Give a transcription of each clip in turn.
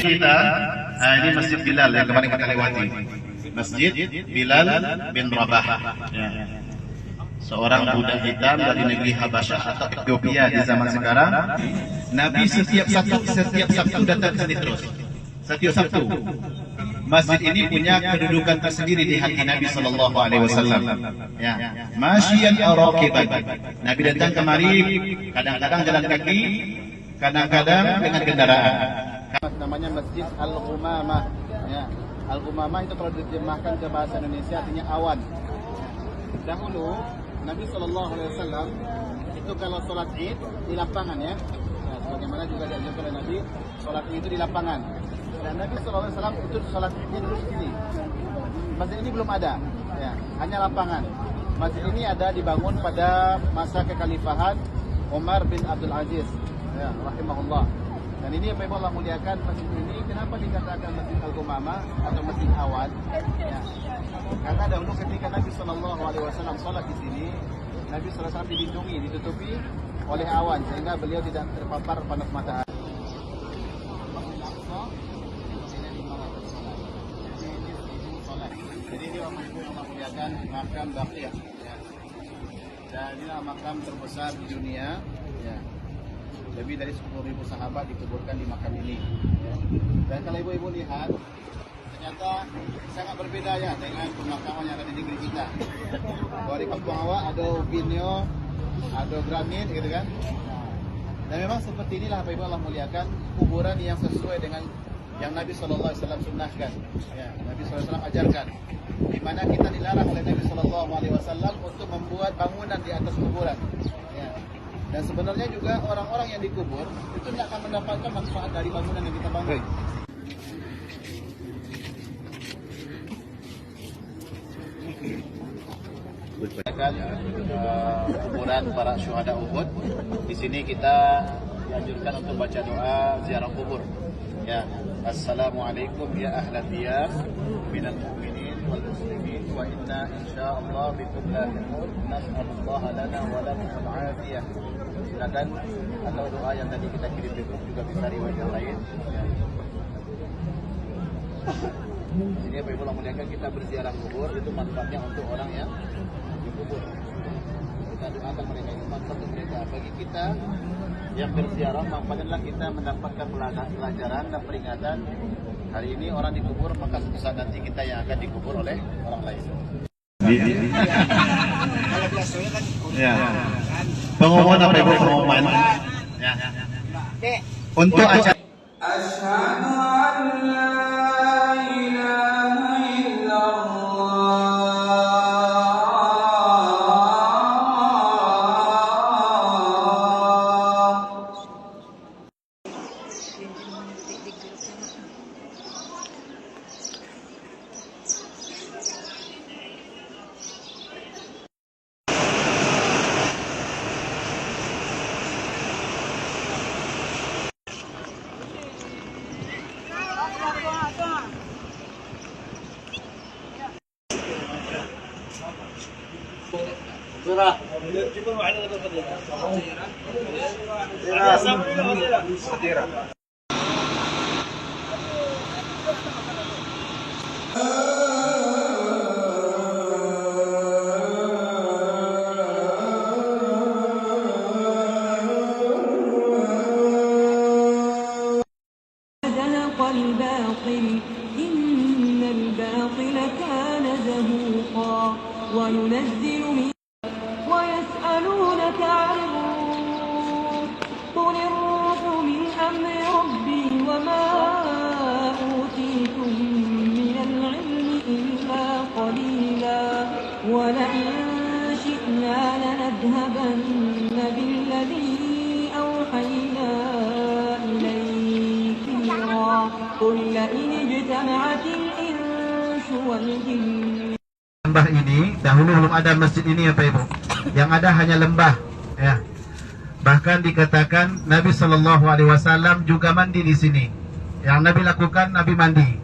kita, ini Masjid Bilal yang kemarin kita lewati. Masjid Bilal bin Rabah. Ya. Seorang budak hitam dari negeri Habasyah atau Ethiopia di zaman sekarang. Nabi setiap Sabtu datang ke sini terus. Setiap Sabtu. Masjid ini punya kedudukan tersendiri di hati Nabi Sallallahu Alaihi Wasallam. Ya, masyian arakiban. Nabi datang kemari, kadang-kadang jalan kaki, kadang-kadang dengan kendaraan. Namanya Masjid Al-Ghumamah. Ya, Al-Ghumamah itu kalau diterjemahkan ke bahasa Indonesia artinya awan. Dahulu Nabi Sallallahu Alaihi Wasallam itu kalau sholat Id di lapangan ya. Nah, sebagaimana juga diajarkan oleh Nabi, sholat Id itu di lapangan. Dan Nabi SAW itu sholat Id dulu di sini. Masjid ini belum ada, ya, hanya lapangan. Masjid ini ada dibangun pada masa kekhalifahan Umar bin Abdul Aziz, ya, rahimahullah. Dan ini apa yang Allah muliakan, masjid ini kenapa dikatakan Masjid Al-Ghumamah atau Masjid Awan? Ya. Karena dahulu ketika Nabi SAW sholat di sini, Nabi SAW dilindungi, ditutupi oleh awan sehingga beliau tidak terpapar panas matahari. Jadi ini Allah muliakan makam Baqiyah, ya. Dan inilah makam terbesar di dunia, ya. Lebih dari 10.000 sahabat dikuburkan di makam ini, ya. Dan kalau ibu-ibu lihat, ternyata sangat berbeda ya dengan pemakaman yang ada di negeri kita. Kalau di kampung awak ada ubinnya, ada granit gitu kan. Dan memang seperti inilah apa ibu Allah muliakan, kuburan yang sesuai dengan yang Nabi SAW sunnahkan, ya, Nabi SAW ajarkan, di mana kita dilarang oleh Nabi SAW untuk membuat bangunan di atas kuburan, ya. Dan sebenarnya juga orang-orang yang dikubur itu tidak akan mendapatkan manfaat dari bangunan yang kita bangun. Kuburan para syuhada Uhud. Di sini kita dianjurkan untuk baca doa ziarah kubur. Ya, assalamualaikum ya ahlan diyar minal mu'minin wal muslimin wa inna insyaallah bikum lahiqun nas'alullah lana wa lakum al-afiyah. Silakan atau doa yang tadi kita kirim di grup juga bisa riwayat yang lain. Ya. Ini apa ibu muliakan, kita berziarah kubur itu manfaatnya untuk orang yang dikubur. Kita doakan mereka, itu manfaat untuk mereka. Bagi kita yang berziarah, manfaatnya kita mendapatkan pelajaran dan peringatan. Hari ini orang dikubur, maka suatu saat nanti kita yang akan dikubur oleh orang lain. Ya. Pengumuman apa ibu? Pengumuman. Ya. Untuk acara. Asyhadu an la ilaha illallah. إن الباطل كان زهوقا وننزل من ويسألونك عن الروح قل الروح من أمر ربي وما أوتيتم من العلم إلا قليلا ولئن شئنا لنذهبن بالذي أوحينا إليك قل لئن اجتمعت الإنس والجن. Lembah ini dahulu belum ada masjid ini ya Pak Ibu. Yang ada hanya lembah, ya. Bahkan dikatakan Nabi Shallallahu Alaihi Wasallam juga mandi di sini. Yang Nabi lakukan, Nabi mandi,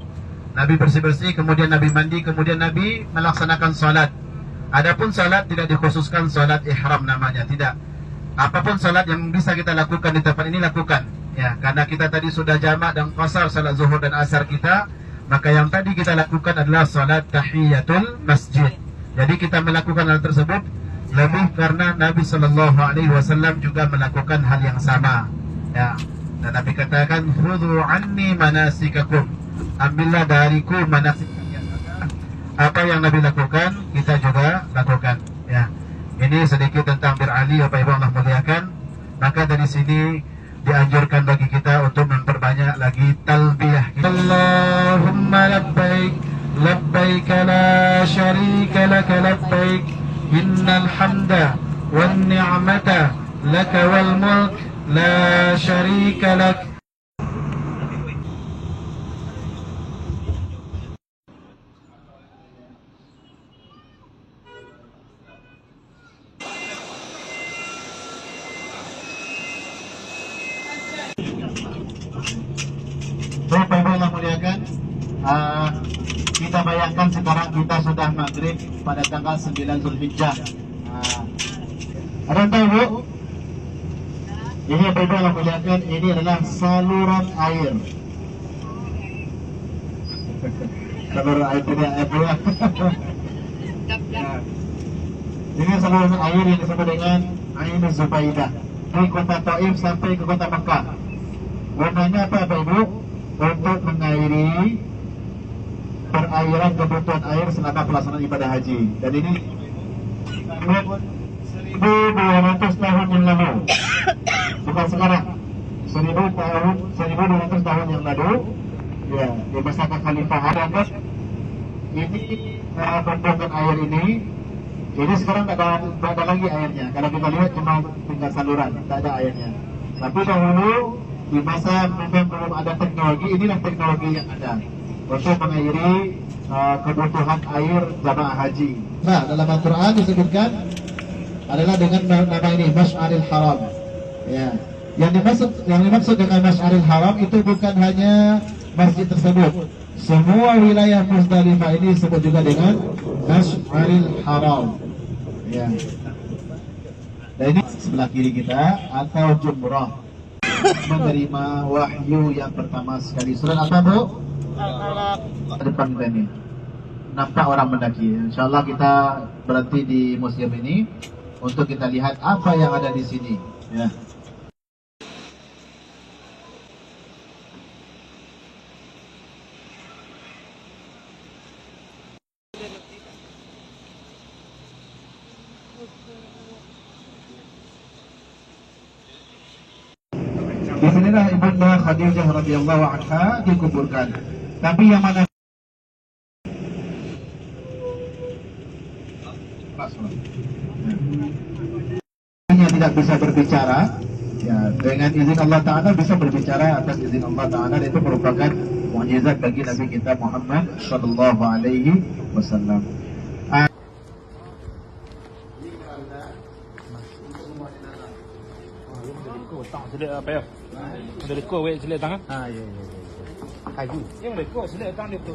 Nabi bersih-bersih, kemudian Nabi mandi, kemudian Nabi melaksanakan salat. Adapun salat tidak dikhususkan salat ihram namanya, tidak. Apapun salat yang bisa kita lakukan di tempat ini lakukan. Ya, karena kita tadi sudah jamak dan qasar salat zuhur dan asar kita, maka yang tadi kita lakukan adalah salat tahiyatul masjid. Jadi kita melakukan hal tersebut lebih karena Nabi Shallallahu Alaihi Wasallam juga melakukan hal yang sama. Ya, dan Nabi katakan, "Khudhu anni manasikakum." Ambillah dariku manasik kalian. Apa yang Nabi lakukan, kita juga lakukan. Ya, ini sedikit tentang bir'ali, Bapak Ibu Allah muliakan. Maka dari sini dianjurkan bagi kita untuk memperbanyak lagi talbiyah. Allahumma labbaik, labbaik la syarika laka labbaik, innal hamda wan ni'mata laka wal mulk la syarika lak. Bapak Ibu Allah muliakan, kita bayangkan sekarang kita sudah maghrib pada tanggal 9 Zulhijjah. Ada yang tahu Bu? Ini Bapak Ibu Allah muliakan, ini adalah saluran air. Saluran air tidak air Bu. Ini saluran air yang disebut dengan Ain Zubaidah dari kota Taif sampai ke kota Mekah. Gunanya apa Bapak Ibu? Untuk mengairi perairan kebutuhan air selama pelaksanaan ibadah haji. Dan ini 1200 tahun yang lalu, bukan sekarang. 1200 tahun yang lalu, ya, di masa kekhalifahan ini bendungan air ini sekarang tidak ada lagi airnya. Kalau kita lihat cuma tinggal saluran, tidak ada airnya. Tapi dahulu di masa memang belum ada teknologi, inilah teknologi yang ada untuk mengairi kebutuhan air jamaah haji. Nah, dalam Al-Quran disebutkan adalah dengan nama ini, Masy'aril Haram. Ya, yang dimaksud dengan Masy'aril Haram itu bukan hanya masjid tersebut. Semua wilayah Muzdalifah ini disebut juga dengan Masy'aril Haram. Ya. Dan ini sebelah kiri kita atau jumrah, menerima wahyu yang pertama sekali. Surat apa Bu? Depan kita ini nampak orang mendaki. Insyaallah kita berhenti di museum ini untuk kita lihat apa yang ada di sini. Ya. Di sinilah Ibunda Khadijah radhiyallahu anha dikuburkan. Tapi yang mana yang tidak bisa berbicara, ya, dengan izin Allah Ta'ala bisa berbicara atas izin Allah Ta'ala. Itu merupakan mukjizat bagi Nabi kita Muhammad sallallahu alaihi wasallam. Selit apa ya? Ada rekod wek selit tangan. Ya. Kayu. Yang rekod selit tangan dia tu.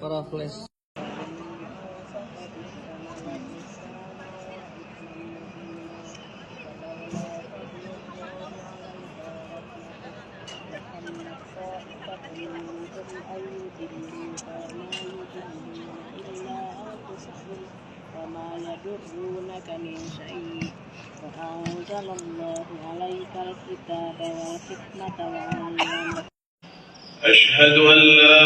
Para flash. وما يضرونك من شيء وأنزل الله عليك الكتاب والحكمة وعلمك. أشهد أن لا